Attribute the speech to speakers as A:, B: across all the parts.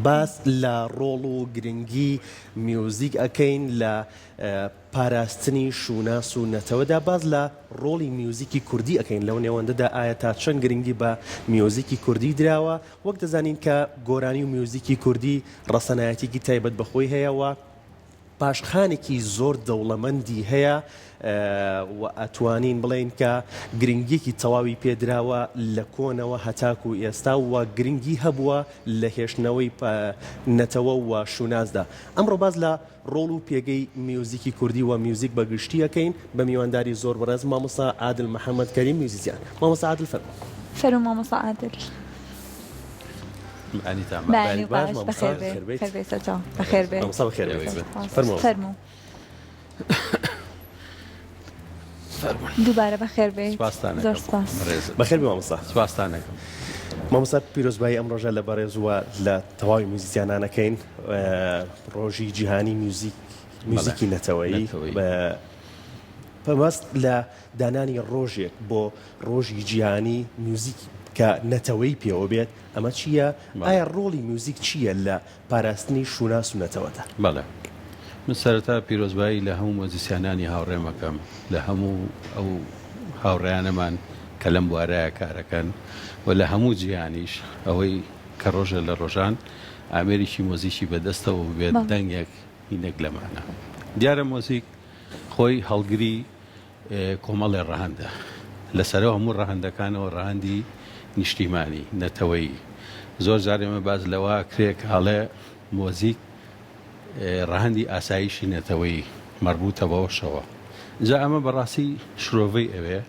A: باس لە ڕۆڵ و گرنگی میوزیک ئەکەین لە پاراستنی شوناس و نەتەوەدا، باز لە ڕۆڵی میوزیکی کوردی ئەکەین لەو نێوەندەدا ئایا تا چەند گرنگی بە میوزیکی کوردی دراوە. وەک دەزانین کە گۆرانی و میوزیکی کوردی ڕەسەنایەتێکی تایبەت بەخۆی هەیەەوە، پاشخانێکی زۆر دەوڵەمەندی هەیە و ئەتوانین بڵێن کە گرنگیەکی تەواوی پێدراوە لە کۆنەوە هەتاکو و ئێستا و گرنگی هەبووە لە هێشتنەوەی نەتەوە و شونازدا. ئەمڕۆ باز لە ڕۆڵ و پێگەی میوزیکی کوردی و میوزیک بەگشتی ئەەکەین بە میوانداری زۆر بەڕێز مامۆستا عادل محەممەد کەریم میوزیسیان. مامۆستا عادل
B: فەرموو مامۆستا عادل. بەخێر بێت. دووبارە بەخێر بێت. زۆر سپاس.
A: بەخێر بێ مامۆستا.
C: سپاسدانەکەم.
A: مامۆستا پیرۆزبایی ئەم ڕۆژە لە بەڕێزوە لە تەواوی موزیسیانانەکەین ڕۆژی جیهانی میوزیکی نەتەوەیی پەمەست لە دانانی ڕۆژێک بۆ ڕۆژی جیهانی میوزیکی کە نەتەوەی پێوە بێت. ئەمە چییە؟ ئایا ڕۆڵی میوزیک چییە لە پاراستنی شوناس و نەتەوەدا؟
C: بەڵێ، من سەرەتا پیرۆزبایی لە هەموو مۆزیسیانانی هاوڕێمەکەم، لە هەموو ئەو هاوڕێیانەمان کە لەم بوارەیە کارەکەن و لە هەموو جیهانیش ئەوەی کە ڕۆژە لە ڕۆژان ئامێریکی مۆزیکی بەدەستەوە بێت دەنگێک هینێک لەمانە. دیارە مۆزیک خۆی هەڵگری کۆمەڵێ ڕەهەندە، لەسەرەوە هەموو ڕەهەندەکانەوە ڕەهەندی نیشتیمانی نەتەوەیی. زۆر جارێمە باز لەوە کرێک هەڵێ مۆزیک ڕەهەندی ئاسایشی نەتەوەیی مربوطە بەوەشەوە. جا ئەمە بەڕاستی شرۆڤەی ئەوێ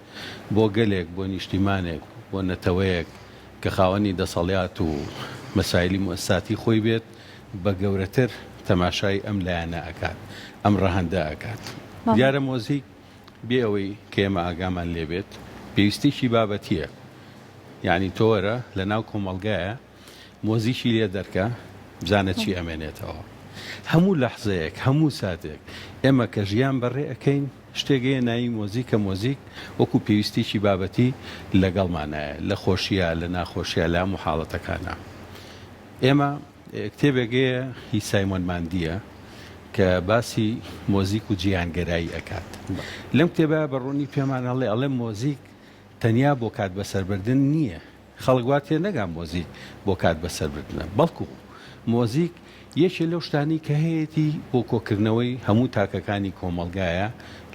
C: بۆ گەلێک، بۆ نیشتیمانێک، بۆ نەتەوەیەک کە خاوەنی دەسەڵات و مەسایلی مؤسساتی خۆی بێت بە گەورەتر تەماشای ئەم لایەنە ئەکات، ئەم ڕەهەندە ئەکات. دیارە مۆزیک بێ ئەوەی کە ئێمە ئاگامان لێبێت پێویستیشی بابەتیە. یعنی تۆوەرە لە ناو کۆمەڵگایە مۆزیکی لێ دەرکە بزانە چی ئەمێنێتەوە. هەموو لەحزەیەک، هەموو ساتێک ئێمە کە ژیان بەڕێ ئەەکەین شتێکەیە ناوی مۆزیکە مۆزیک وەکو پێویستیکی بابەتی لەگەڵمانایە، لە خۆشیە، لە ناخۆشیە، لە هەموو حاڵەتەکانە. ئێمە کتێبێکەیە هی سایمۆن ماندیە کە باسی مۆزیک و جیهانگەرایی ئەکات. لەم کتێبە بەڕوونی پێمان هەڵێ ئەڵێ مۆزیک تەنیا بۆ کات بەسەربردن نییە. خەڵک تێ نەگا مۆزیک بۆ کات بەسەربردنە، بەڵکو مۆزیک یەکێ لەو شتانی کە هەیەی بۆ کۆکردنەوەی هەموو تاکەکانی کۆمەڵگایە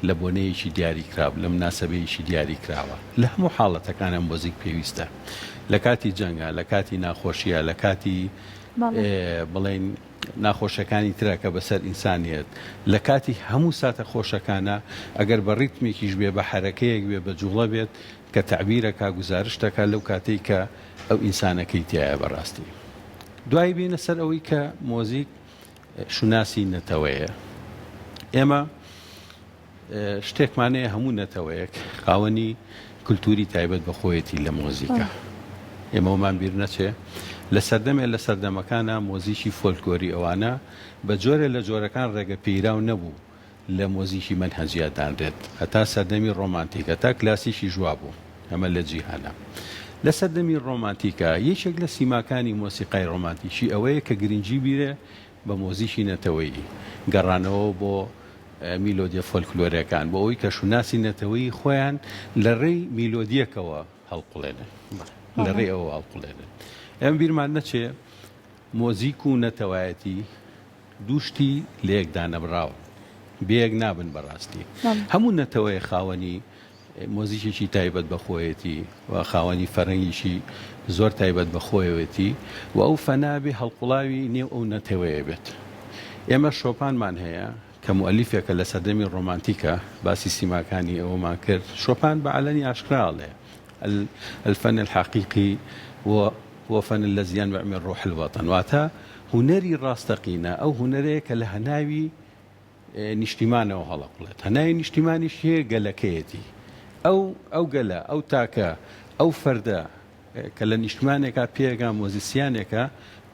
C: لە بۆنەیەکی دیاری کراوە، لە مناسبەیەکی دیاری کراوە. لە هەموو حاڵەتەکانە مۆزیک پێویستە، لە کاتی جەنگە، لە کاتی ناخۆشیە، لە کاتی بڵێن ناخۆشەکانی ترە کە بەسەر ئینسانیت، لە کاتی هەموو ساتە خۆشەکانە ئەگەر بە ڕیتمێکیش بێ، بە حرەکەیەک بێ، بە جوڵە بێت کە تعبیرەکە گزارشتەکە لەو کاتەی کە ئەو ئینسانەکەی تایە بەڕاستی. دوای بینە سەر ئەوەی کە مۆزیک شوناسی نەتەوەیە. ئێمە شتێکمانەیە هەموو نەتەوەیەک خاوەنی کولتوری تایبەت بە خۆیەتی لە مۆزیکە. ئێمەمان بیر نەچێ لە سەردەمێ لە سەردەمەکانە مۆزیکی فۆلکلۆری ئەوانە بە جۆرە لە جۆرەکان ڕێگە پێیراو نەبوو لە مۆزیکی مەنهەجیادانرێت، هەتا سەردەمی ڕۆمانتیکە تا کلاسیکی ژوا بوو. ئەمە لە جیهانە لە سەردەمی ڕۆمانتیکە یەکێک لە سیماکانی مۆسیقای ڕۆمانتیکی ئەوەیە کە گرنگی بیرێ بە مۆزیکی نەتەوەیی، گەڕانەوە بۆ میلۆدیە فۆلکلۆرەکان، بۆ ئەوەی کە شوناسی نەتەوەیی خۆیان لە ڕێی میلۆدیەکەوە هەڵقوڵێنن، لە ڕێی ئەوە هەڵقوڵێنن. ئەم بیرمان نەچێ مۆزیک و نەتەوایەتی دووشتی لە یەکدا نەبراوە، بێیەک نابن بەڕاستی. هەموو نەتەوەی خاوەنی مۆزیکێکی تایبەت بە خۆیەتی و خاوەنی فەرەنگیشی زۆر تایبەت بە خۆیەوەتی و ئەو فەنابێ هەڵقوڵاوی نێو ئەو نەتەوەیە بێت. ئێمە شۆپانمان هەیە کە مؤەلیفێکە لە سەردەمی ڕۆمانتیکە باسی سیماکانی ئەوەمان کرد. شۆپان بە عەلەنی ئاشکراڵێ الفەن الحەقیقی وفن الذي ينبع من روح الوطن، واتە هونەری ڕاستەقینە، ئەو هونەرەیە کە لە هەناوی نیشتیمانەوە هەڵەقڵێت. هەناوی نیشتیمانیش هەیە گەلەکەیەتی، ئەو گەلە، ئەو تاکە، ئەو فەردە کە لە نیشتیمانێکە پێگا مۆزیسیانێکە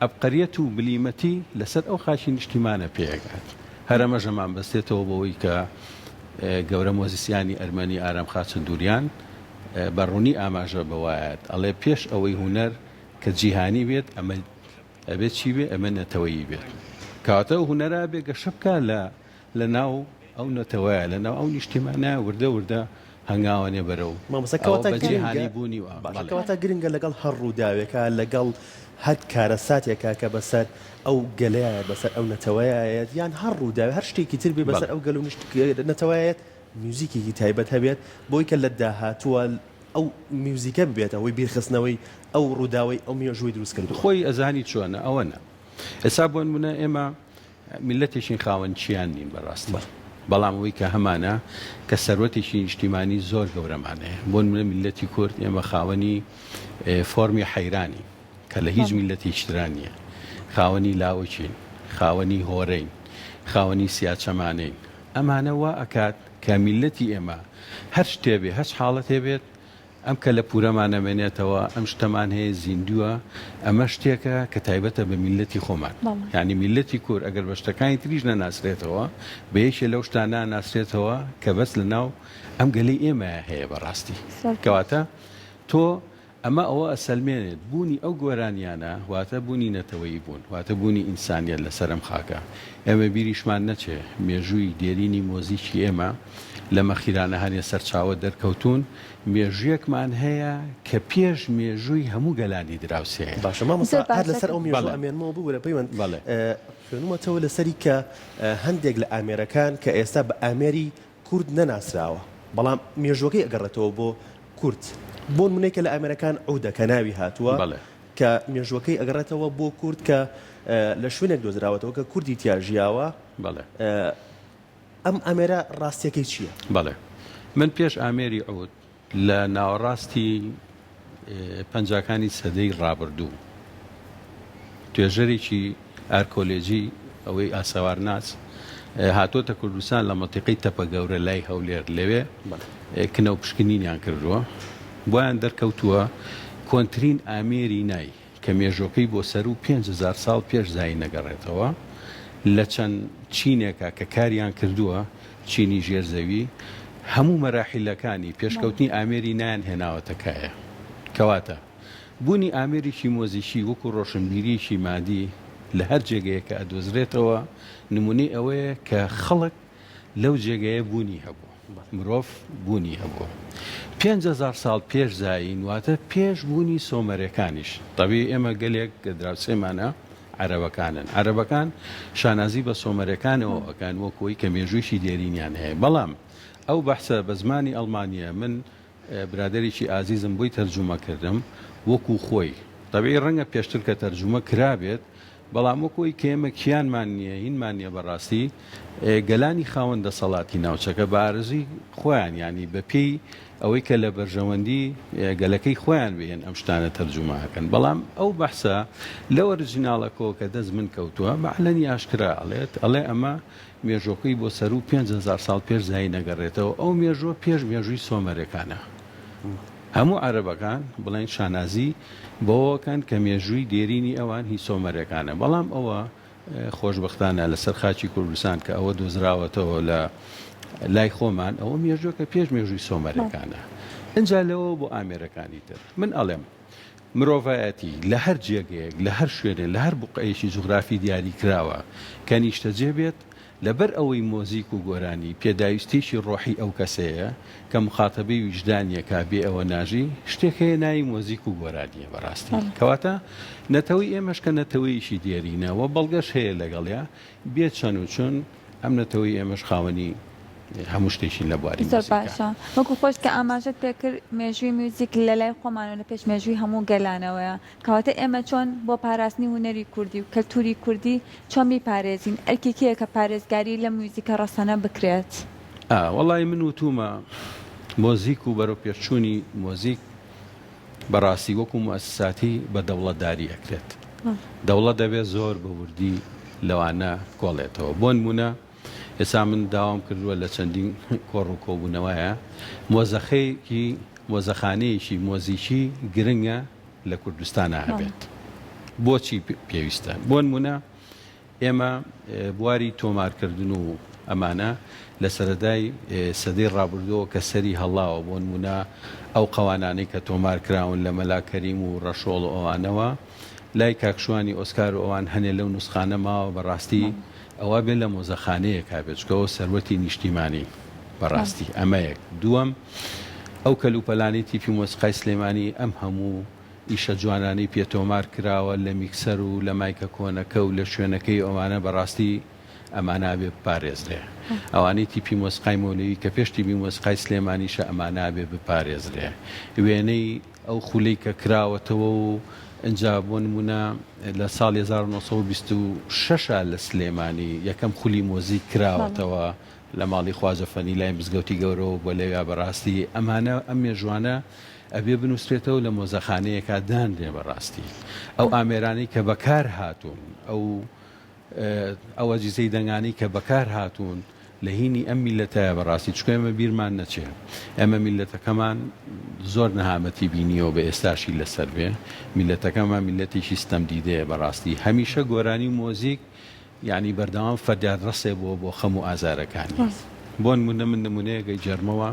C: ئەبقەریەت و بلیمەتی لەسەر ئەو خاچی نیشتیمانە پێگات. هەرەمە ژەمان بەستێتەوە بەوەی کە گەورە مۆزیسیانی ئەرمەنی ئارام خاچەندوریان بەڕوونی ئاماژە بەوایەت ئەڵێ پێش ئەوەی هونەر کە جیهانی بێت ئەمە ئەبێت چی بێ ئەمە نەتەوەیی بێت کاتە هوەرا بێ گەشەبکە لە ناو ئەو نەتەوەیە لە ناو ئەو نیشتیمانە وردە هەنگاوانێ بەرەو
A: مامەسەکەواتە
C: بوونی
A: کەواتە گرنگە لەگەڵ هەڕووداوێکە لەگەڵ هەر کارەساتێکە کە بەسەر ئەو گەلەیە بەسەر ئەو نەتەوەیەت یان هەڕووداوێت هەر شتێکی تر بێ بەسەر ئەو گەل و نەتەوەیەت میوزیکێکی تایبەت هەبێت بۆی کە لە داهاتووە ئەو میوزیکە ببێتە هۆی بیرخستنەوەی ئەو ڕووداوی ئەو میێژووی دروست کرد
C: خۆی ئەزانی چۆنە ئەوەنە ئێستا بۆن منە ئێمە میلەتێکین خاوەن چیان نین بەڕاستی بەڵام ئەوەی کە هەمانە کە سەرۆتێکی نیشتیمانی زۆر گەورەمانەیە بۆن منە میلەتی کورد ئێمە خاوەنی فۆرمی حەیرانی کە لە هیچ میلەتی شتران نییە خاوەنی لاوەچین خاوەنی هۆرەین خاوەنی سیاچەمانەین ئەمانە وا ئەکات کە میلەتی ئێمە هەر شتێبێ هەچ حاڵەت هێبێت ئەم کە لە پورەمانەمێنێتەوە ئەم شتەمان هەیە زیندووە ئەمە شتێکە کە تایبەتە بە میلەتی خۆمان یعنی میلەتی کورد ئەگەر بە شتەکانی تریش نەناسرێتەوە بە یەکێ لەو شتانە ناسرێتەوە کە بەس لە ناو ئەم گەلەی ئێمە هەیە بەڕاستی کەواتە تۆ ئەمە ئەوە ئەسەلمێنێت بوونی ئەو گۆرانیانە واتە بوونی نەتەوەیی بوون واتە بوونی ئینسانیەت لەسەرم خاکە ئێمە بیریشمان نەچێ مێژووی دێرینی مۆزیکی ئێمە لە مەخیرانە هەنێ سەرچاوە دەرکەوتون مێژوویەکمان هەیە کە پێش مێژووی هەموو گەلانی دراوسەیە
A: باشە مامۆستا لەسەر ئەو مێژوو ئەمێنمەوە بوورە پەیوەند خوێنومەتەوە لەسەری کە هەندێک لە ئامێرەکان کە ئێستا بە ئامێری کورد نەناسراوە بەڵام مێژوەکەی ئەگەڕێتەوە بۆ کورد بۆ نمونەیەکە لە ئامێرەکان عودە کە ناوی هاتووە کە مێژوەکەی ئەگەڕێتەوە بۆ کورد کە لە شوێنێک دۆزراوەتەوە کە کوردی تیاژیاوە ئەم ئەمێرە ڕاستیەکەی چییە؟
C: بەڵێ من پێش ئامێری عود لە ناوەڕاستی پەنجاکانی سەدەی ڕابردوو توێژەرێکی ئارکۆلێجی ئەوەی ئاسەوارناس هاتۆتە کوردستان لە مەنتیقەی تەپە گەورە لای هەولێر لەوێ کنە و پشکنینیان کردووە بۆیان دەرکەوتووە کۆنترین ئامێری نای کە مێژۆکەی بۆ سەر و 5,000 ساڵ پێش زایی نەگەڕێتەوە لە چەند چینێکە کە کاریان کردووە چینی ژێرزەوی هەموو مەراحیلەکانی پێشکەوتنی ئامێری نایان هێناوەتەکایە کەواتە بوونی ئامێریکی مۆزیکی وەکو ڕۆشنبیریکی مادی لە هەر جێگەیە کە ئەدۆزرێتەوە نمونەی ئەوەیە کە خەڵک لەو جێگەیە بوونی هەبوو مرۆڤ بوونی هەبوو 5,000 ساڵ پێش زاین واتە پێش بوونی سۆمەرەکانیش تەبیعی ئێمە گەلێک کە دراوسێمانە عەرەبەکان شانازی بە سۆمەرەکانەوە ئەکان وەکوی کە مێژوویشی دێرینیان هەیە بەڵام ئەو بەحسە بە زمانی ئەڵمانیە من برادێکی ئازیزم بۆی تەرجومە کردم وەکو خۆی تەبیعی ڕەنگە پێشتر کە تەرجومە کرابێت بەڵام وەکوی کە ئێمە کیانمان نییە هینمان نییە بەڕاستی گەلانی خاوەندە سەڵاتی ناوچەکە بە ئارزوی خۆیان ینی بە پێی ئەوەی کە لە بەرژەوەندی گەلەکەی خۆیان بێن ئەم شتانە تەرجومەکەن بەڵام ئەو بەحسە لە وەرجیناڵەکەەوە کە دەست من کەوتووە بەعلەنی ئاشکرا ئەڵێ ئەمە مێژۆکەی بۆ سەر و 5,000 ساڵ پێش زایی نەگەڕێتەوە ئەو مێژۆ پێش مێژووی سۆمەرەکانە هەموو عەرەبەکان بڵێن شانازی بۆەکەن کە مێژووی دێرینی ئەوان هی سۆمەرەکانە بەڵام ئەوە خۆشبەختانە لەسەر خاچی کوردستان کە ئەوە دۆزراوەتەوە لە لای خۆمان ئەوە مێژووکە پێش مێژووی سۆمەرەکانە ئەجا لەوە بۆ ئامێرەکانی تر من ئەڵێم مرۆڤایەتی لە هەر جێگەیەک لە هەر شوێنێ لە هەر بوقەیەکی جوغرافی دیاری کراوە کە نیشتەجێ بێت لەبەر ئەوەی مۆزیک و گۆرانی پێداویستیشی ڕۆحی ئەو کەسەیە کە مخاتەبەی ویجدانیەکە بێ ئەوە ناژی شتێک هەیە ناوی مۆزیک و گۆرانیە بەڕاستی کەواتە نەتەوەی ئێمەش کە نەتەوەیشی دێرینەوە بەڵگەش هەیە لەگەڵیا بێت چەند و چۆن ئەم نەتەوەی ئێمەش خاوەنی هەموو شتێکین لە بواری
B: زۆر باشە وەکو خۆش کە ئاماژەت پێکرد مێژووی میوزیک لە لای خۆمانەوە لە پێش مێژووی هەموو گەلانەوەیە کەواتە ئێمە چۆن بۆ پاراستنی هونەری کوردی و کەلتوری کوردی چۆن میپارێزین ئەرکێکەیە کە پارێزگاری لە میوزیکە ڕەسەنە بکرێت
C: وەڵی من وتومە مۆزیک و بەرەو پێشچوونی مۆزیک بەڕاستی وەکو موسساتی بە دەوڵەتداری ئەکرێت دەوڵەت دەبێت زۆر بە وردی لەوانە کۆڵێتەوە بۆ نمونە ئێستا من داوام کردووە لە چەندین کۆڕ و کۆبوونەوەیە مۆزەخانەیەکی مۆزیکی گرنگە لە کوردستانە هەبێت بۆچی پێویستە بۆ نمونە ئێمە بواری تۆمارکردن و ئەمانە لە سەرەدای سەدەی ڕابردووە کە سەری هەڵاوە بۆ نمونە ئەو قەوانانەی کە تۆمار کراون لە مەلا کەریم و ڕەشۆڵ و ئەوانەوە لای کاکشوانی ئۆسکار و ئەوان هەنێ لەو نوسخانە ماوە بەڕاستی ئەوە بێت لە مۆزەخانەیە کابێچکەوە سەروەتی نیشتیمانی بەڕاستی ئەمەیەک دووەم ئەو کەلوپەلانی تیپی مۆسیقای سلێمانی ئەم هەموو ئیشە جوانانی پێتۆمار کراوە لە میکسەر و لە مایکە کۆنەکە و لە شوێنەکەی ئەوانە بەڕاستی ئەمانە بێ بپارێزرێ ئەوانەی تیپی مۆسیقای مۆلەوی کە پێش تیپی مۆسیقای سلێمانیشە ئەمانە بێ بپارێزرێ وێنەی ئەو خولەی کە کراوەتەوە و ئەجا بۆ نمونە لە ساڵی 1926 لە سلێمانی یەکەم خولی مۆزیک کراوەتەوە لە ماڵی خواجەفەنی لای مزگەوتی گەورەوە بۆ لەوێ بەڕاستی ئەمانە ئەم مێژوانە ئەبێ بنووسرێتەوە لە مۆزەخانەیەکە دانرێ بەڕاستی ئەو ئامێرانی کە بەکار هاتوون ئەوە جیزەی دەنگانی کە بەکار هاتوون لە هینی ئەم میلەتەیە بەڕاستی چکە ئێمە بیرمان نەچێت ئێمە میلەتەکەمان زۆر نەهامەتی بینیەوە بە ئێستاشی لەسەر بێ میلەتەکەمان میلەتێکی ستەم دیدەیە بەڕاستی هەمیشە گۆرانی مۆزیک یعنی بەردەوام فەردیان ڕسێ بۆ خەم و ئازارەکانی بۆ نمونە من نمونەیەکەی جەرمەوە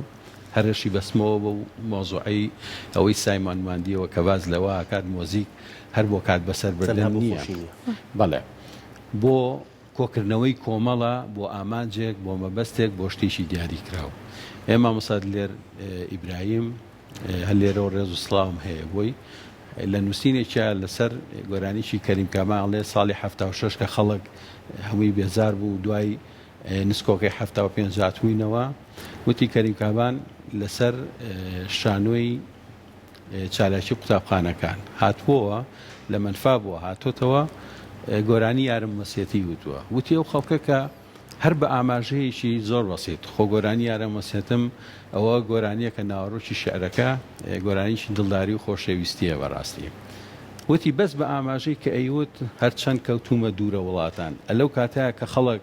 C: هەرشی بەسمەوە بە مۆزوعی ئەوەی سایمانماندیەوە کە باز لەوە کات مۆزیک هەر بۆ کات بەسەر بردن نییە بەڵێ بۆ کۆکردنەوەی کۆمەڵە بۆ ئامانجێک بۆ مەبەستێک بۆ شتێکی دیاری کراوە ئێمە مەسەد لێر ئیبراهیم هەر لێرەوە ڕێز و سڵاوم هەیە بۆی لە نووسینێکە لەسەر گۆرانیشی کەریم کاماڵێ ساڵی 76 کە خەڵک هەمووی بێزار بوو دوای نسکۆکەی 75 هاتووینەوە وتی کەریم کابان لەسەر شانۆی چالاکی قوتابخانەکان هاتووە لە منفا بووە هاتۆتەوە گۆرانی یارم مەسیەتی وتووە وتی ئەو خەڵکە کە هەر بە ئاماژەیەکی زۆر بەسیت خۆ گۆرانی یارە مەسیەتم ئەوە گۆرانیە کە ناوەڕۆکی شعرەکە گۆرانیشی دڵداری و خۆشەویستیە بەڕاستی وتی بەس بە ئاماژەی کە ئەیوت هەرچەند کەوتومە دوورە وڵاتان ئەلەو کاتەیە کە خەڵک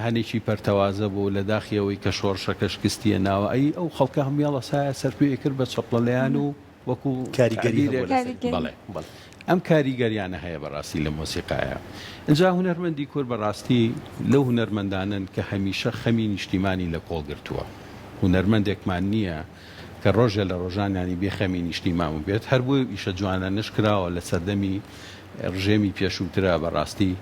C: هەنێکی پەرتەوازە بوو لە داخیەوەی کە شۆڕشەکە شکستیە ناوە ئەو خەڵکە هەمیاڵە سایە سەرپێ کرد بە چەپڵەلەیان و وەکو
A: کاریگەری
C: بەڵێ ئەم کاریگەریانە هەیە بەڕاستی لە مۆسیقایە ئەجا هونەرمەندی کورد بەڕاستی لەو هونەرمەندانن کە هەمیشە خەمی نیشتیمانی لە کۆڵگرتووە هونەرمەندێکمان نییە کە ڕۆژە لە ڕۆژانانی بێخەمی نیشتیمان بێت هەر بۆ ئیشە جوانە نشکراوە لە سەردەمی ڕژێمی پێشووترە بەڕاستی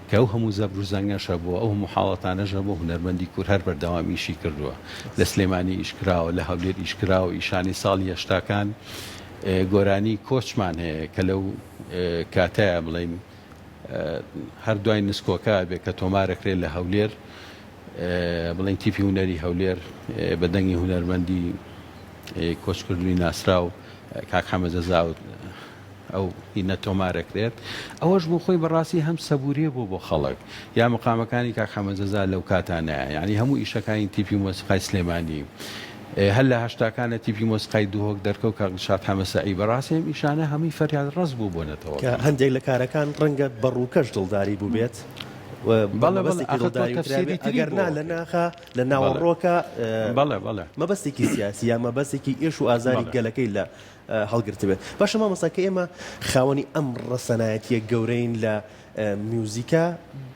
C: کە ئەو هەموو زەبر و زەنگەشە بووە ئەو هەموو حاڵەتانەژە بۆ هونەرمەندی کورد هەر بەردەوامیشی کردووە لە سلێمانی ئیشکراوە لە هەولێر ئیشکراوە ئیشانی ساڵی هەشتاکان گۆرانی کۆچمان هەیە کە لەو کاتایە بڵین هەر دوای نسکۆکە بێ کە تۆمارەکرێت لە هەولێر بڵین تیپی هونەری هەولێر بە دەنگی هونەرمەندی کۆچکردنی ناسرا و کاک حەمەدەزا ئەو هینە تۆمارەکرێت ئەوەش بۆ خۆی بەڕاستی هەم سەبوریە بۆ خەڵک یا مقامەکانی کاک حەمەدەزا لەو کاتانەیە یعنی هەموو ئیشەکانی تیپی مۆسیقای سلێمانی هەر لە هەشتاکانە تیپی مۆسیقای دووهۆک دەرکە و کاگشاد حەمەسەعی بەڕاستی ئەم ئیشانە هەمووی فەریاد ڕەز بوو بۆنێتەوە
A: کە هەندێک لە کارەکان ڕەنگە بەڕووکەش دڵداری بوو بێت ئەگەر نا لە ناخە لە ناوەڕۆکە مەبەستێکی سیاسی یا مەبەستێکی ئێش و ئازاری گەلەکەی لە هەڵگرت بێت باشە مامۆستا کە ئێمە خاوەنی ئەم ڕەسەنایەتیە گەورەین لە میوزیکا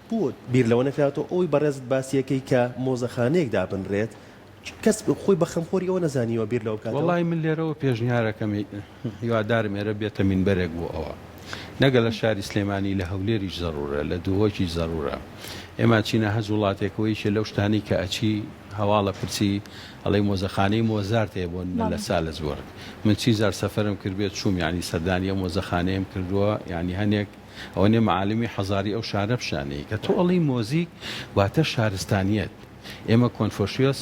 A: بوو بیر لەوە نەکراتەوە ئەوی بەڕێزت باسیەکەی کە مۆزەخانەیەک دابنرێت کەس خۆی بە خەمخۆری ئەوە نەزانیوە بیر لەو کات
C: وڵای من لێرەوە پێشنیارەکەم هیوادارم ئێرە بێتە مینبەرێک بوو ئەوە نەگەل لە شاری سلێمانی لە هەولێریش زەڕورە لە دووهۆکی زەڕورە ئێمە چینە هەز وڵاتێکەوەیشە لەو شتانی کە ئەچی هەواڵە پرسی ئەڵێ مۆزەخانەی مۆزارت هەیە بۆ لە سالە زۆر من چیزار سەفەرم کردبێت چوم ینی سەردانیە مۆزەخانەیەم کردووە ینی هەنێک ئەوە نێ معالمی حەزاری ئەو شارە پیشانەی کە تۆ ئەڵی مۆزیک واتە شارستانیەت ئێمە کۆنفۆشیۆس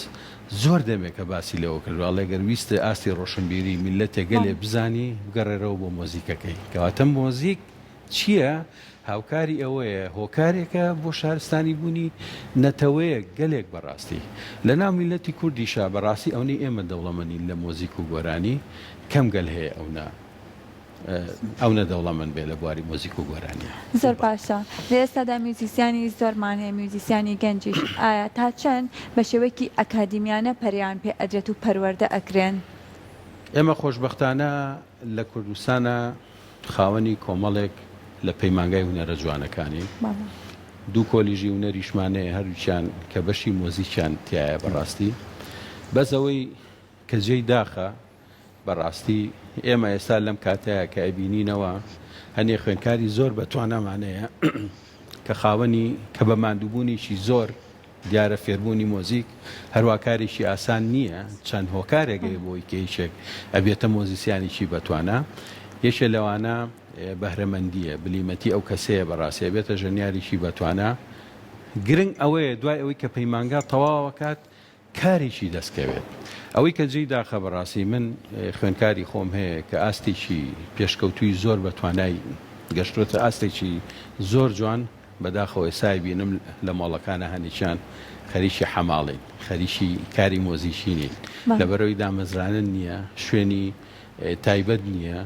C: زۆر دەمێک کە باسی لەوە کردووە ئەڵێگەر ویستە ئاستی ڕۆشنبیری میلەتێک گەلێ بزانی بگەڕێرەوە بۆ مۆزیکەکەی کەواتە مۆزیک چییە؟ هاوکاری ئەوەیە هۆکارێکە بۆ شارستانی بوونی نەتەوەیە گەلێک بەڕاستی لە ناو میلەتی کوردیشا بەڕاستی ئەوەی ئێمە دەوڵەمەنی لە مۆزیک و گۆرانی کەم گەل هەیە ئەو نەدەوڵەمەند بێ لە بواری مۆزیک و گۆرانی
B: زۆر باشە لە ئێستادا میوزیسیانی زۆرمان هەیە میوزیسیانی گەنجیش ئایا تا چەند بە شێوەیەکی ئەکادیمیانە پەریان پێ ئەدرێت و پەروەردە ئەکرێن
C: ئێمە خۆشبەختانە لە کوردستانە خاوەنی کۆمەڵێک لە پەیمانگای هونەرە جوانەکانی دوو کۆلیژی هونەریشمانەیە هەروچیان کە بەشی مۆزیکیان تایە بەڕاستی بەزەوەی کە جێی داخە بەڕاستی ئێمە ئێستا لەم کاتەیە کە ئەبینینەوە هەنێ خوێندکاری زۆر بەتوانامانەیە کە خاوەنی کە بە ماندووبوونیشی زۆر دیارە فێربوونی مۆزیک هەروە کارێکی ئاسان نییە چەند هۆکارێکەیە بۆی کەیشێک ئەبێتە مۆزیسیانێکی بەتوانە یەکێ لەوانە بەهرەمەندیە بلیمەتی ئەو کەسەیە بەڕاستی بێتە ژەنیاریشی بەتوانە گرنگ ئەوەیە دوای ئەوەی کە پەیمانگا تەواوەکات کارێکی دەستکەوێت ئەوەی کە جێی داخە بەڕاستی من خوێندکاری خۆم هەیە کە ئاستێکی پێشکەوتوی زۆر بەتوانایی گەشتۆتە ئاستێکی زۆر جوان بەداخەوەی سای بینم لە مۆڵەکانە هەنیشان خەریکی حەماڵین خەریکی کاری مۆزیشینین لەبەرەوەی دامەزرانن نییە شوێنی تایبەت نییە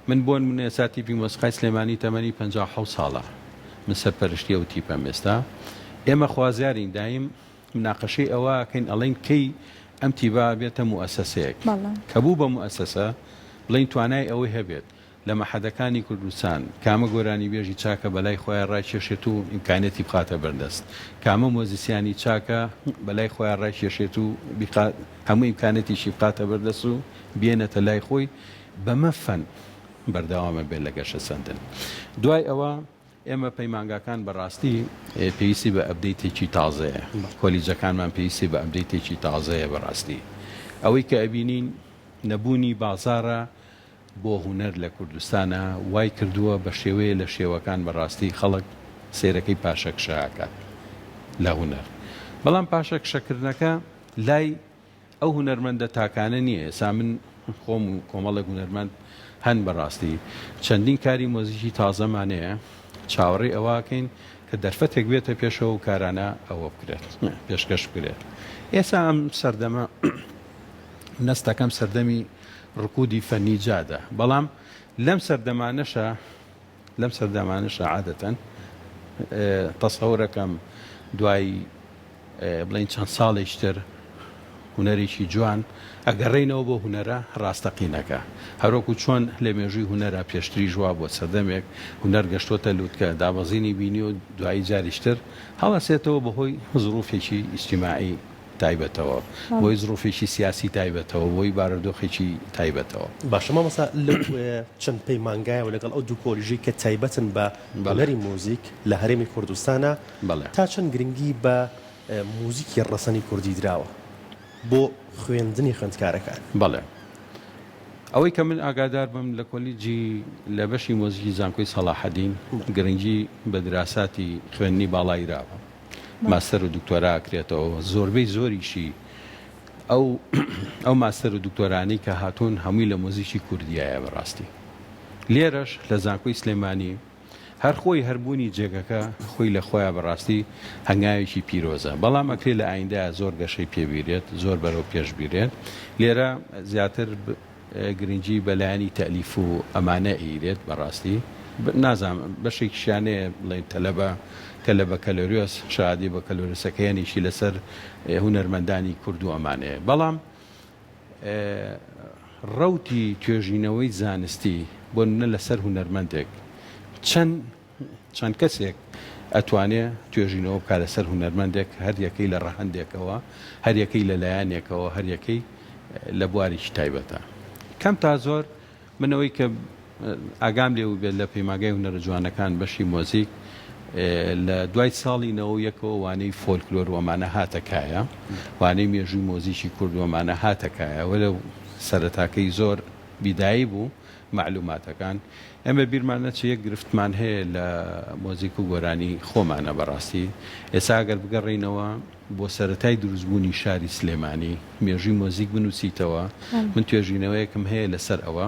C: من بۆن منێ ساتیپی مۆسیقای سلێمانی تەمەنی 57 ساڵە من سەرپەرشتیە و تیپەم ئێستا ئێمە خوازیارین دایم مناقەشەی ئەوەکەین ئەڵێن کەی ئەم تیبا بێتە موئەسەسەیەک کە بوو بە موئەسەسە بڵین توانای ئەوەی هەبێت لە مەحەدەکانی کوردستان کامە گۆرانی بێژی چاکە بەلای خۆیان ڕایکێشێت و ئیمکانەتی بخاتە بەردەست کامە مۆزیسیانی چاکە بەلای خۆیان ڕایکێشێت و هەموو ئیمکانەتیشی بخاتە بەردەست و بێنێتە لای خۆی بەمە فەن بەردەوامە بێت لە گەشە سەندن دوای ئەوە ئێمە پەیمانگاکان بەڕاستی پێویستی بە ئەبدەیتێکی تازەیە کۆلیجەکانمان پێویستی بە ئەبدەیتێکی تازەیە بەڕاستی ئەوەی کە ئەبینین نەبوونی بازارە بۆ هوەر لە کوردستانە وای کردووە بە شێوەیە لە شێوەکان بەڕاستی خەڵک سێرەکەی پاشەکشەکات لە هوەر بەڵام پاشەکشەکردنەکە لای ئەو هوەرمەندە تاکانە نییە ئێستا من خۆم و کۆمەڵێک هوەرمەند هەن بەڕاستی چەندین کاری مۆزیکی تازەمانەیە چاوەڕێی ئەوواکەین کە دەرفەتێک بێتە پێشەوە و کارانە ئەوە بکرێت پێشکەش بکرێت ئێستا ئەم سەردەمە نەستەکەم سەردەمی ڕکودی فەنیجادە بەڵام لەم سەردەمانەشە عادەتەن تەسەورەکەم دوای بڵین چەند ساڵێکتر هوەرێکی جوان ئەگەڕێینەوە بۆ هوەرە ڕاستەقینەکە هەروەکو چۆن لە مێژووی هوەرە پێشتری ژوا بۆ سەردەمێک هوەر گەشتۆتە لووتکە دابەزینی بینی و دوایی جاریشتر هەڵەسێتەوە بەهۆی زروفێکی ئیجتیماعی تایبەتەوە بۆی زروفێکی سیاسی تایبەتەوە بۆی بارودۆخێکی تایبەتەوە
A: باشە مامەسا لەو چەند پەیمانگایەوە لەگەڵ ئەو دوو کۆلیژی کە تایبەتن بە هوەری مۆزیک لە هەرێمی کوردستانە تا چەند گرنگی بە موزیکی ڕەسەنی کوردی دراوە بۆ خوێندنی خوێندکارەکان
C: بەڵێ ئەوەی کە من ئاگادار بم لە کۆلیجی لە بەشی مۆزیکی زانکۆی سەلاحەدین گرنگی بە دراساتی خوێندنی باڵایراوە ماستەر و دکتۆرا ئەکرێتەوە زۆربەی زۆریشی ئەو ماستەر و دکتۆرانی کە هاتوون هەمووی لە مۆزیکی کوردیایە بەڕاستی لێرەش لە زانکۆی سلێمانی هەر خۆی هەربوونی جێگەکە خۆی لە خۆیان بەڕاستی هەنگاوێکی پیرۆزە بەڵام ئەکرێت لە ئایندەیە زۆر گەشەی پێبیرێت زۆر بەرەو پێشبیرێت لێرە زیاتر گرنگی بەلایانی تەلیف و ئەمانە ئیرێت بەڕاستی نازانم بەشێکیشانەیە بڵێن تەلەبە کە لە بەکەلۆریۆس شادی بەکەلۆرسەکەیانیشی لەسەر هوەرمەندانی کورد و ئەمانەیە بەڵام ڕەوتی توێژینەوەی زانستی بۆ نە لەسەر هوەرمەندێک چەند کەسێک ئەتوانێت توێژینەوە بکات لەسەر هوەرمەندێک هەر یەکەی لە ڕەهەندێکەوە هەر یەکەی لە لایەنێکەوە هەر یەکەی لە بواریشی تایبەتە کەم تا زۆر منەوەی کە ئاگام لێ بێت لە پەیمانگای هونەرە جوانەکان بەشی مۆزیک لە دوای ساڵی 91ەوە وانەی فۆلکلۆر وەمانە هاتەکایە وانەی مێژووی مۆزیکی کورد وەمانە هاتەکایە وە لەو سەرەتاکەی زۆر بیدایی بوو معلوماتەکان ئەمە بیرمانە چ یەک گرفتمان هەیە لە مۆزیک و گۆرانی خۆمانە بەڕاستی ئێستا ئەگەر بگەڕێینەوە بۆ سەرەتای دروستبوونی شاری سلێمانی مێژووی مۆزیک بنووسیتەوە من توێژینەوەیەکم هەیە لەسەر ئەوە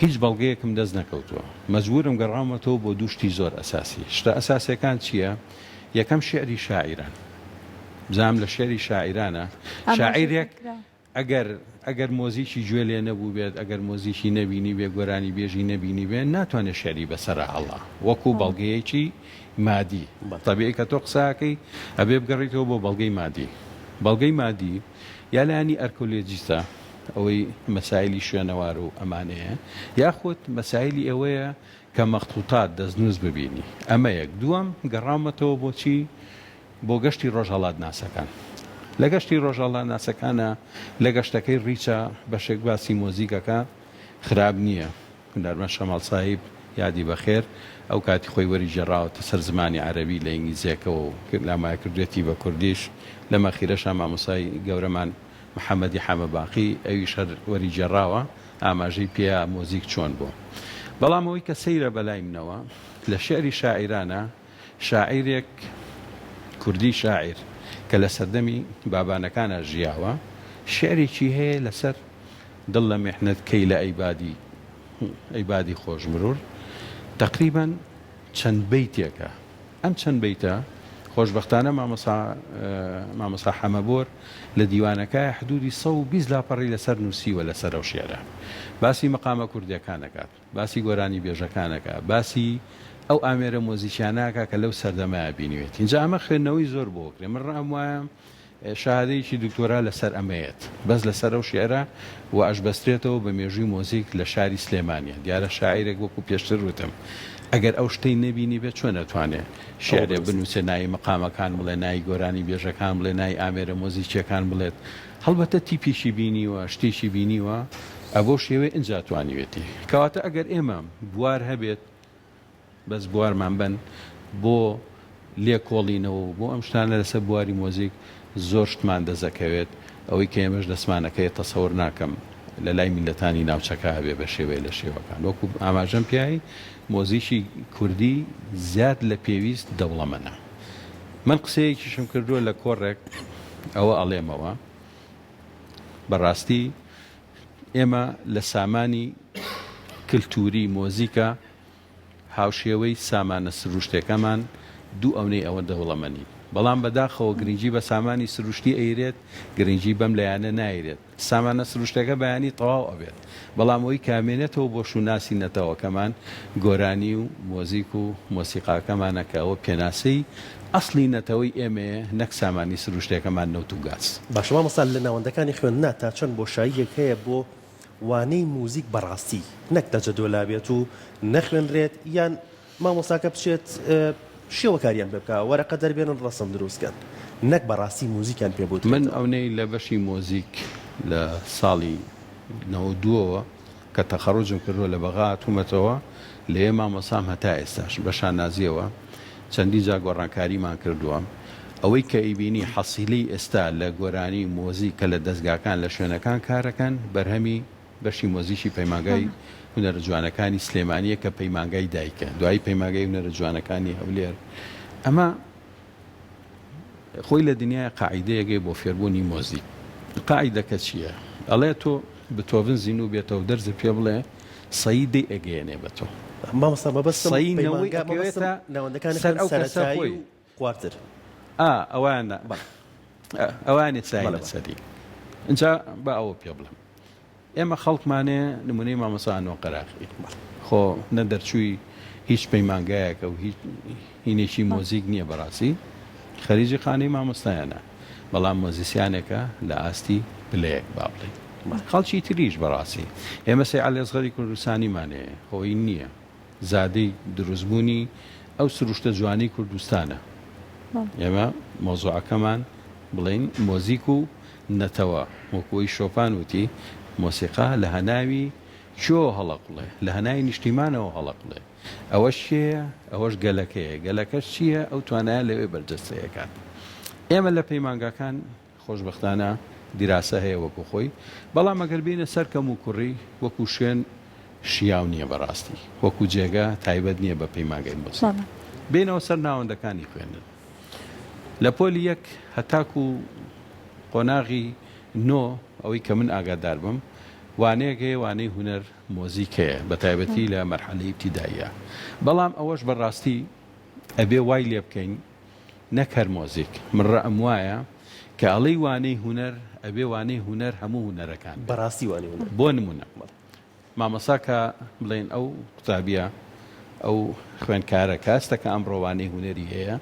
C: هیچ بەڵگەیەکم دەست نەکەوتووە مەجبورم گەڕامەتەوە بۆ دووشتی زۆر ئەساسی شتە ئەساسیەکان چییە؟ یەکەم شێعری شاعیران بزانم لە شێعری شاعیرانە شاعیرێک ئەگەر مۆزیکی گوێ لێ نەبوو بێت ئەگەر مۆزیکی نەبینی بێ گۆرانی بێژی نەبینی بێت ناتوانێت شێعری بەسەرە هەڵا وەکو بەڵگەیەکی مادی تەبیعی کە تۆ قساکەی ئەبێ بگەڕیتەوە بۆ بەڵگەی مادی یا لایانی ئەرکۆلۆجیستە ئەوەی مەسایلی شوێنەوار و ئەمانەیە یاخود مەسایلی ئەوەیە کە مەخطوطات دەستنووس ببینی ئەمە یەک دووەم گەڕامەتەوە بۆچی بۆ گەشتی ڕۆژهەڵات ناسەکان لە گەشتی ڕۆژهەڵات ناسەکانە لە گەشتەکەی ڕیچە بەشێک باسی مۆزیکەکە خراب نییە هونەرمەند شەماڵ ساحیب یادی بەخێر ئەو کاتی خۆی وەری جێڕاوەتە سەر زمانی عەرەبی لە ئینگلیزیەکەەوە لامای کردوێتی بە کوردیش لە مەخیرەشە مامۆسای گەورەمان محەممەدی حەمەباقی ئەویش هەر وەری جێڕاوە ئاماژەی پێیا مۆزیک چۆن بوو. بەڵام ئەوەی کە سەیرە بەلای منەوە لە شعری شاعیرانە شاعیرێک کوردی شاعیر کە لە سەردەمی بابانەکانە ژیاوە شعرێکی هەیە لەسەر دڵ لە میحنەت کەی لە ئەیبادی خۆشمرور تقریبا چەند بەیتێکە. ئەم چەند بەیتە خۆشبەختانە مامۆستا حەمەبۆر لە دیوانەکە حدودی 120 لاپەڕی لەسەر نووسیوە لەسەر ئەو شێرە. باسی مەقامە کوردیەکانەکات، باسی گۆرانی بێژەکانەکە، باسی ئەو ئامێرە مۆزیسیاناکە کە لەو سەردەمایە بینوێت. اینجا ئەمە خوێندنەوەی زۆر بۆکرێ. من ڕام وایە شاهادەیەکی دکتۆرا لەسەر ئەمەیەت بەس لەسەر ئەو شێرە و ئەشبەسترێتەوە بە مێژووی مۆزیک لە شاری سلێمانیە. دیارە شاعیرێک وەکو پێشتر وتم ئەگەر ئەو شتەی نەبینی بێت چۆن نەتوانێت شێعرێ بنووسێ ناوی مەقامەکان بڵێ، ناوی گۆرانی بێژەکان بڵێ، ناوی ئامێرە مۆزیکیەکان بڵێت. هەڵبەتە تیپیشی بینیوە، شتێکی بینیوە، ئەبۆ شێوەیە ئینجا توانیوێتی. کەواتە ئەگەر ئێمە بوار هەبێت بەس بوارمان بن بۆ لێکۆڵینەوە بۆ ئەم شتانە لەسەر بواری مۆزیک زۆر شتمان دەزەکەوێت. ئەوەی کە ئێمەش دەسمانەکەی تەسەوڕ ناکەم لە لای میلەتانی ناوچەکە هەبێ بە شێوەیە لە شێوەکان. وەکو ئاماژەم پیایی مۆزیکی کوردی زیاد لە پێویست دەوڵەمەنە. من قسەیەکیشم کردووە لە کۆڕێک ئەوە ئەڵێمەوە بەڕاستی ئێمە لە سامانی کللتوری مۆزیکە هاوشێوەی سامانە سروشتەکەمان دوو ئەوەی ئەوە دەوڵەمەنی. بەڵام بەداخەوە گرنگی بە سامانی سروشتی ئەیرێت، گرنگی بەم لایەنە نایرێت. سامانە سروشتەکە بەیانی تەواو ئەبێت، بەڵام ئەوەی کامێنێتەوە بۆ شوناسی نەتەوەکەمان گۆرانی و مۆزیک و مۆسیقاکەمانە کە ئەوە پێناسەی ئەسڵی نەتەوەی ئێمەیە نەک سامانی سروشتەکەمان نەوت و گاز.
A: باشەوە مەسال لە ناوەندەکانی خوێندنا تا چەند بۆشاییەک هەیە بۆ وانەی موزیک بەڕاستی نەک دەجەدۆلا بێت و نەخوێنرێت یان مامۆساکە بچێت شێوەکاریان پێ بکە وەرەقە دەربێنن ڕەسم دروستکەن نەک بەڕاستی موزیکیان پێبوت.
C: من ئەوەی لە بەشی مۆزیک لە ساڵی 92ەوە کە تەخەڕوجم کردووە لە بەغا هاتوومەتەوە لە ئێ مامۆسام هەتا ئێستاش بەشان نازیەوە چەندی جا گۆڕانکاریمان کردووە. ئەوەی کە ئیبینی حەسیلەی ئێستا لە گۆرانی مۆزیک کە لە دەستگاکان لە شوێنەکان کارەکەن بەرهەمی بەشی مۆزیکی پەیمانگای هونەرە جوانەکانی سلێمانیە کە پەیمانگای دایکە دوای پەیمانگای هونەرە جوانەکانی هەولێر. ئەمە خۆی لە دنیای قاعیدەیەگەی بۆ فێربوونی مۆزیک. قاعیدەکە چییە؟ ئەڵێ تۆ بتۆڤن زین و بێتەوە دەرزە پێ بڵێ سەیدەی ئەگەیەنێ بە تۆ
A: مامۆستا بەبەستم
C: سەینەوەیەوێتە سەر ئەو کەسە خۆی
A: قوارتر
C: ئەوانێت سای سەری اینجا بە ئەوە پێ بڵم. ئێمە خەڵکمانێ نمونەی مامۆسانەوە قەراقی خۆ نە دەرچووی هیچ پەیمانگایەکە و هینێکی مۆزیک نییە بەڕاستی خەریجی خانەی مامۆستایانە، بەڵام مۆزیسیانێکە لە ئاستی پلەیەک با بڵێ. خەڵکی تریش بەڕاستی ئێمە سەیعەلی ئەزغەری کوردستانیمانەیە خۆی نییە زادەی دروستبوونی ئەو سروشتە جوانی کوردستانە. ئێمە مۆزوعەکەمان بڵین مۆزیک و نەتەوە وەکوی شۆپان وتی مۆسیقا لە هەناوی چۆ هەڵەقڵێ لە هەناوی نیشتیمانەوە هەڵەقڵێ. ئەوەش چیە؟ ئەوەش گەلەکەیە. گەلەکەش چییە؟ ئەو توانایە لەوێ بەرجەستەیەکات. ئێمە لە پەیمانگاکان خۆشبەختانە دیراسە هەیە وەکو خۆی، بەڵام ئەگەر بینە سەر کەم و کوڕی وەکو شوێن شیاو نییە بەڕاستی، وەکو جێگە تایبەت نییە بە پەیمانگای مۆزیک. بینەوە سەر ناوەندەکانی خوێندن لە پۆلی یەک هەتاکو قۆناغی نۆ ئەوەی کە من ئاگادار بم وانەیەکەیە وانەی هونەر مۆزیکەیە بە تایبەتی لە مەرحەلەی ابتیداییە. بەڵام ئەوەش بەڕاستی ئەبێ وای لێ بکەین نەک هەر مۆزیک. من ڕەئەم وایە کە ئەڵەی وانەی هونەر ئەبێ وانەی هونەر هەموو هونەرەکان
A: بەڕاستی وانەی هونەر.
C: بۆ نمونە مامۆسا کە بڵێن ئەو قوتابیە ئەو خوێندکارە کاستە کە ئەمڕۆ وانەی هونەری هەیە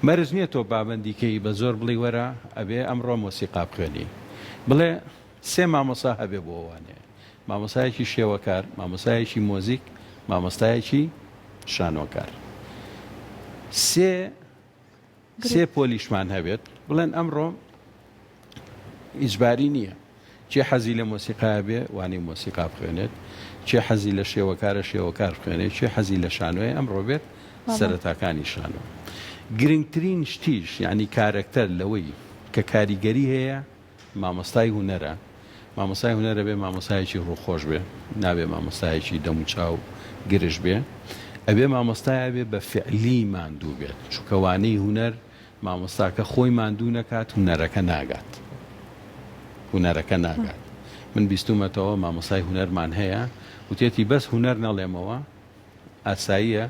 C: مەرج نییە تۆ بابەندیکەی بە زۆر بڵی وەرە ئەبێ ئەمڕۆ مۆسیقا بخوێنی بڵێ سێ مامۆسا هەبێ بۆ وانەیە مامۆسایەکی شێوەکار، مامۆسایەکی مۆزیک، مامۆستایەکی شانۆکار. سێ پۆلیشمان هەبێت بڵێن ئەمڕۆ ئیجباری نییە چێ حەزی لە مۆسیقا بێ وانەی مۆسیقا بخوێنێت، چێ حەزی لە شێوەکارە شێوەکار خوێنێ، چێ حەزی لە شانۆیە ئەمڕۆ بێت سەرەتاکانی شانۆ. گرنگترین شتیش یعنی کارکتەر لەوەی کە کاریگەری هەیە مامۆستای هونەرە. مامۆستای هونەرە بێ مامۆستایەکی ڕووخۆش بێ، نابێ مامۆستایەکی دەم و چاو گرش بێ، ئەبێ مامۆستایە بێ بە فعلی ماندوو بێت، چووکەوانەی هونەر مامۆستاکە خۆی ماندوو نەکات هونەرەکە ناگات. هونەرەکە ناگات. من بیستومەتەوە مامۆستای هونەرمان هەیە وتێتی بەس هونەر نەڵێمەوە ئاساییە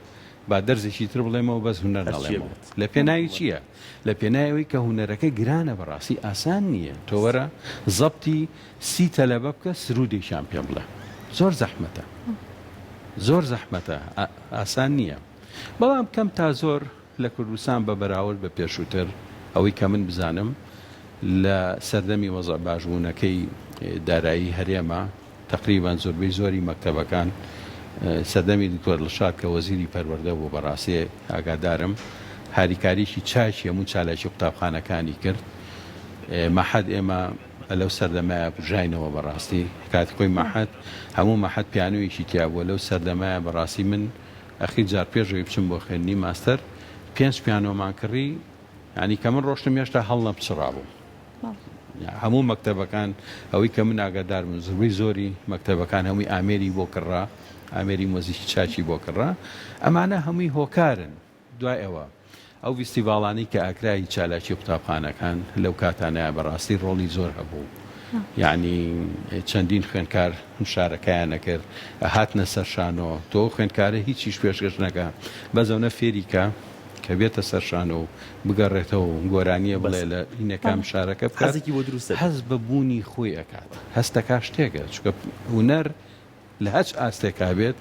C: با دەرزێکی تر بڵێمەوە بەس هونەر نەڵێمەوە. لە پێناوی چییە؟ لە پێناوی کە هونەرەکە گرانە بەڕاستی ئاسان نییە. تۆ وەرە زەبتی 30 تەلەبە بکە سرودێکیان پێ بڵێ. زۆر زەحمەتە. زۆر زەحمەتە، ئاسان نییە. بەڵام کەم تا زۆر لە کوردستان بە بەراورد بە پێشووتر ئەوەی کە من بزانم لە سەردەمی وەزع باشبوونەکەی دارایی هەرێمە تقریبان زۆربەی زۆری مەکتەبەکان سەردەمی دکتۆر دڵشاد کە وەزیری پەروەردە بوو بەڕاستی ئاگادارم هاریکاریشی چاکی هەموو چالاکی قوتابخانەکانی کرد. مەحەد ئێمە لەو سەردەمایە بژاینەوە بەڕاستی کاتی خۆی مەحەد هەموو مەحەد پیانوویەکی تیا بووە. لەو سەردەمایە بەڕاستی من ئەخیر جار پێشەوەی بچم بۆ خوێندنی ماستەر 5 پیانۆمان کڕی، ینی کە من ڕۆشتم هێشتا هەڵ نەپچڕابوو. هەموو مەکتەبەکان ئەوەی کە من ئاگادار من زۆربەی زۆری مەکتەبەکان هەمووی ئامێری بۆ کڕا، ئامێری مۆزیکی چاچی بۆ کڕا. ئەمانە هەمووی هۆکارن. دوای ئەوە ئەو فیستیڤاڵانی کە ئاکرایی چالاکی قوتابخانەکان لەو کاتانەیە بەڕاستی ڕۆڵی زۆر هەبوو. یعنی چەندین خوێندکار شارەکەیان نەکرد هاتنە سەر شانۆ. تۆ خوێندکارە هیچیش پێشکەش نەکە بەزەونە فێریکە کە بێتە سەر شانۆ و بگەڕێتەوە و گۆرانیە بڵێ لە ئینەکان شارەکە بکات حەز بە بوونی خۆی ئەکات. هەستەکە شتێکە چکە هونەر لە هەچ ئاستێکا بێت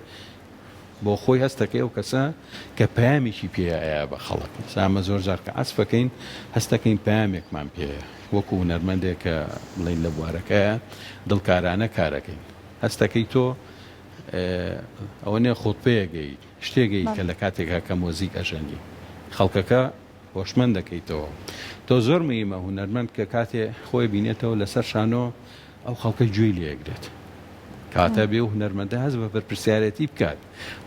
C: بۆ خۆی هەستەکەی ئەو کەسە کە پەیامێکی پێەیە بە خەڵک. سامە زۆر جار کە ئەسفەکەین هەستەکەین پەیامێکمان پێەیە وەکو هونەرمەندێک کە بڵین لە بوارەکەیە دڵکارانە کارەکەین. هەستەکەی تۆ ئەوە نێ خۆتپەیەگەی شتێگەی کە لە کاتێکا کە مۆزیک ئەژەنی خەڵکەکە هۆشمەند دەکەیتەوە. تۆ زۆر مهمە هونەرمەند کە کاتێ خۆی بینێتەوە لەسەر شانۆ ئەو خەڵکە گوێی لێگرێت. کاتە بێ و هونەرمەندە هەز بە بەرپرسیارەتی بکات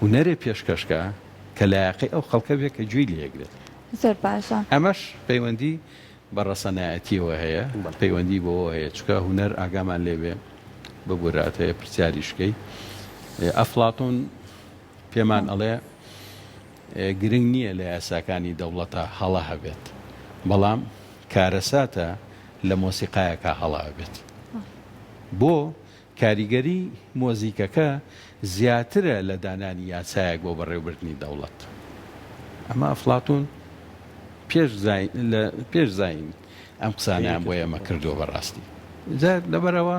C: هونەرێ پێشکەشکە کە لایەقی ئەو خەڵکە بێت کە گوێی لێگرێت.
B: زۆر باشە.
C: ئەمەش پەیوەندی بە ڕەسەنایەتیەوە هەیە، پەیوەندی بۆەوە هەیە چکە هونەر ئاگامان لێبێ ببورات هەیە پرسیاریشکەی. ئەفلاتۆن پێمان ئەڵێ گرنگ نییە لە یاساکانی دەوڵەتە هەڵە هەبێت، بەڵام کارەساتە لە مۆسیقایەکە هەڵە هەبێت. بۆ کاریگەری مۆزیکەکە زیاترە لە دانانی یاسایەک بۆ بەڕێوەبردنی دەوڵەت. ئەمە ئەفلاتۆن پێش زاین ئەم قسانیان بۆ ئێمە کردووە بەڕاستی. لەبەرەوە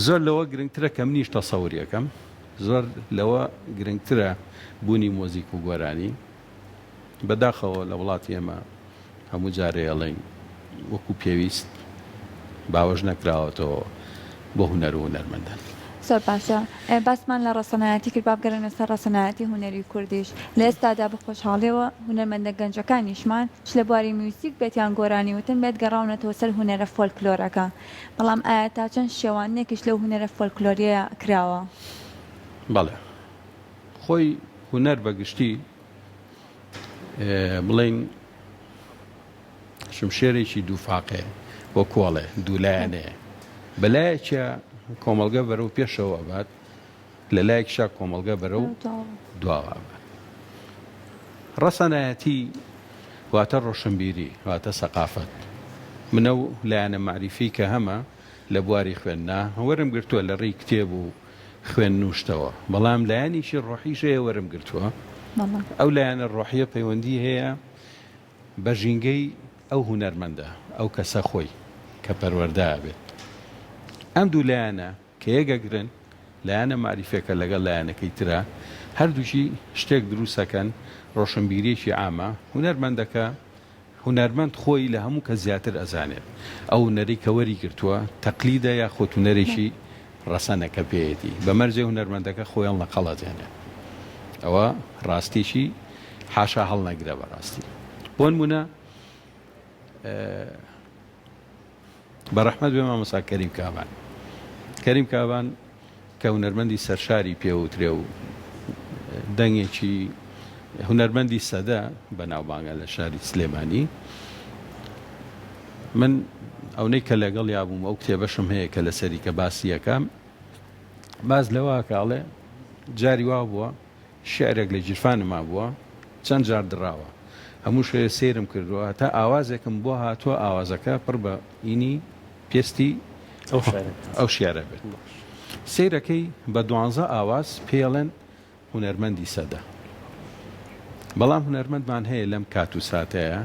C: زۆر لەوە گرنگترە کە منیش تەسەووریەکەم، زۆر لەوە گرنگترە بوونی مۆزیک و گۆرانی. بەداخەوە لە وڵاتی ئێمە هەموو جارێ ئەڵێن وەکو پێویست باوەش نەکراوەتەوە بۆ هونەر و هونەرمەندان.
B: زۆر باشە. باسمان لە ڕەسەنایەتی کرد، با بگەڕێنە سەر ڕەسەنایەتی هونەری کوردیش. لە ئێستادا بخۆشحاڵیەوە هونەرمەندە گەنجەکانیشمان چ لە بواری میوزیک بێتیان گۆرانی وتن بێت گەڕاونەتەوە سەر هونەرە فۆلکلۆرەکە. بەڵام ئایا تا چەند شێوانێکیش لەو هونەرە فۆلکلۆریە کراوە؟
C: بەڵێ خۆی هونەر بەگشتی بڵین شمشێرێکی دووفاقێ بۆ کۆڵێ دوولایەنەیە بەلایەکە کۆمەڵگە بەرەو پێشەوە بات لە لایەکشا کۆمەڵگە بەرەو دواوە بات. ڕەسەنایەتی واتە ڕۆشنبیری واتە سەقافەت. منە و لایەنە معریفی کە هەمە لە بواری خوێندنا وەرم گرتووە لە ڕێی کتێب و خوێن نوشتەوە، بەڵام لایەنیشی ڕۆحیشەیە وەرم گرتووە. ئەو لایەنە ڕۆحیە پەیوەندی هەیە بە ژینگەی ئەو هونەرمەندە ئەو کەسە خۆی کە پەروەردە بێت. ئەم دوو لایەنە کە یەکەگرن لایەنە معریفەکە لەگەڵ لایەنەکەی ترە هەردووشی شتێک دروستەکەن ڕۆشنبیریەکی عامە. هونەرمەندەکە هونەرمەند خۆی لە هەموو کە زیاتر ئەزانێت. ئەو هونەری کە وەری گرتووە تەقلیدە یا خۆت هونەرێکی ڕەسەنەکە پێیەتی بەمەرجێ هونەرمەندەکە خۆیان لە قەڵەجێنێت. ئەوە ڕاستیشی حاشا هەڵ نەگرە بەڕاستی. بۆ نمونە بەڕەحمەت بێ مامۆستا کەریم کابان کە هونەرمەندی سەرشاری پێوترێ و دەنگێکی هونەرمەندی سەدە بەناوبانگە لە شاری سلێمانی. من ئەوەی کە لەگەڵ یابووم ئەو کتێبەشم هەیە کە لەسەری کە باسی یەکەم باز لەوە کاڵێ جاری وا بووە شعرێک لە جیرفانما بووە چەند جار دراوە هەموو شوێ سێرم کردووە تا ئاوازێکم بۆ هاتووە ئاوازەکە پڕ بە ئینی پێستی ئەو شیارە بێت. سیرەکەی بە 12 ئاواز پێڵێن هونەرمەندی سەدە. بەڵام هونەرمەندمان هەیە لەم کات و ساتەیە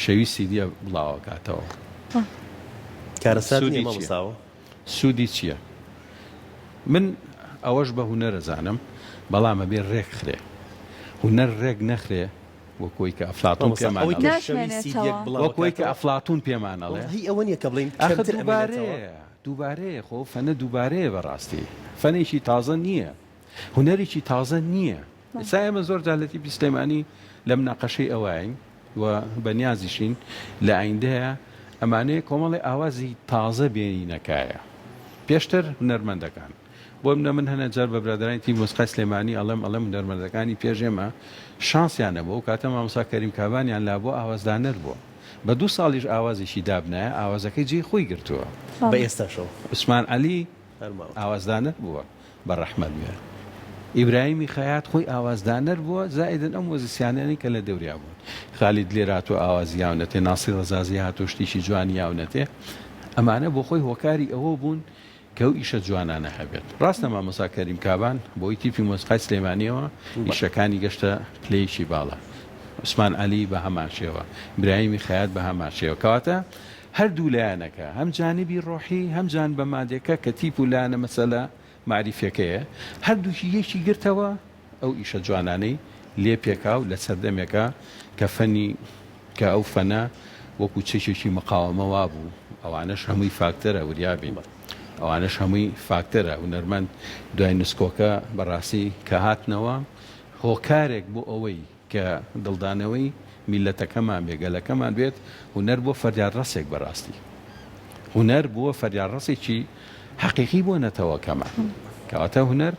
C: شەویستی دیە بڵاوە کاتەوە.
A: کارەساتی مامۆستاوە
C: سوودی چییە؟ من ئەوەش بە هونەرە زانم بەڵامە بێ ڕێک خرێ هونەر ڕێک نەخرێ وەکۆی کە ئەفلاتون وەکۆی کە ئەفلاتون پێمانەڵێ
A: هی ئەوە نیە کە بڵین
C: دووبارەیە خۆ فەنە دووبارەیە بەڕاستی فەنێکی تازە نییە هونەرێکی تازە نییە. ئێستا ئێمە زۆر جالەتی سلێمانی لە مناقەشەی ئەوەین و بەنیازیشین لە ئایندەیە ئەمانەیە کۆمەڵی ئاوازی تازە بێنینەکایە پێشتر هونەرمەندەکان بۆ منە من هەنە جار بە برادرانی تی مۆسیقای سلێمانی ئەڵێم هونەرمەندەکانی پێشێمە شانسیانە بۆ کاتە مامۆستا کەریم کابانیان لا بۆ ئاوازدانەر بووە بە 2 ساڵیش ئاوازێکی دابنایە ئاوازەکەی جێی خۆی گرتووە
A: بە ئێستاشەوە
C: عوسمان عەلی ئاوازدانەر بووە بە ڕەحمەت بێ ئیبراهیمی خەیات خۆی ئاوازدانەر بووە زائیدن ئەم مۆزیسیانانی کە لە دەوریا بوون خالید لێرات و ئاوازی یاونەتێ ناسی ڕەزازی هاتۆ شتێکی جوانی یاونەتێ ئەمانە بۆ خۆی هۆکاری ئەوە بوون کە ئەو ئیشە جوانانە هەبێت. ڕاستە مامۆستا کەریم کابان بۆی تیپی مۆسیقای سلێمانیەوە ئیشەکانی گەشتە پلەیەکی باڵە عوسمان عەلی بە هەمان شێوە ئیبراهیمی خەیات بە هەمان شێوە کەواتە هەردوو لایەنەکە هەم جانبی ڕۆحی هەم جان بە مادێکە کە تیپ و لایەنە مەسەلە معریفەکەیە هەردووشی یەکی گرتەوە ئەو ئیشە جوانانەی لێ پێکاو لە سەردەمێکە کە فەنی کە ئەو فەنە وەکو چێشێکی مقاومە وا بوو ئەوانەش هەمووی فاکتەرە وریابین ئەوانەش هەمووی فاکتەرە هونەرمەند دوای نسکۆکە بەڕاستی کە هاتنەوە هۆکارێک بۆ ئەوەی کە دڵدانەوەی میلەتەکەمان بێگەلەکەمان بێت هونەر بۆ فەریاد ڕەسێک بەڕاستی هونەر بووە فەریاد ڕەسێکی حەقیقی بۆ نەتەوەکەمان کەواتە هونەر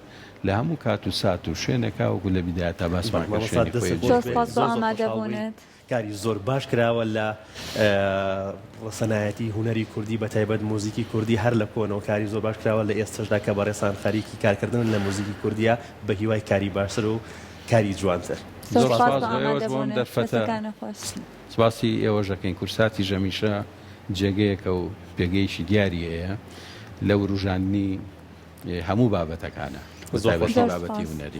C: لە هەموو کات و سات و شوێنێکا وەکو لە بیدایەتە باسمان
A: کاری زۆر باش کراوە لە سەنایەتی هونەری کوردی بە تایبەت موزیکی کوردی هەر لە کۆنەوە کاری زۆر باش کراوە لە ئێستاشدا کە بەڕێسان خەریکی کارکردن لە موزیکی کوردیە بە هیوای کاری باشتر و کاری جوانتر.
C: سپاسی ئێوەژەکەین کورساتی ژەمیشە جێگەیەکە و پێگەیشی دیاری هەیە لەو ڕوژاندنی هەموو بابەتەکانە بابەتی هونەری.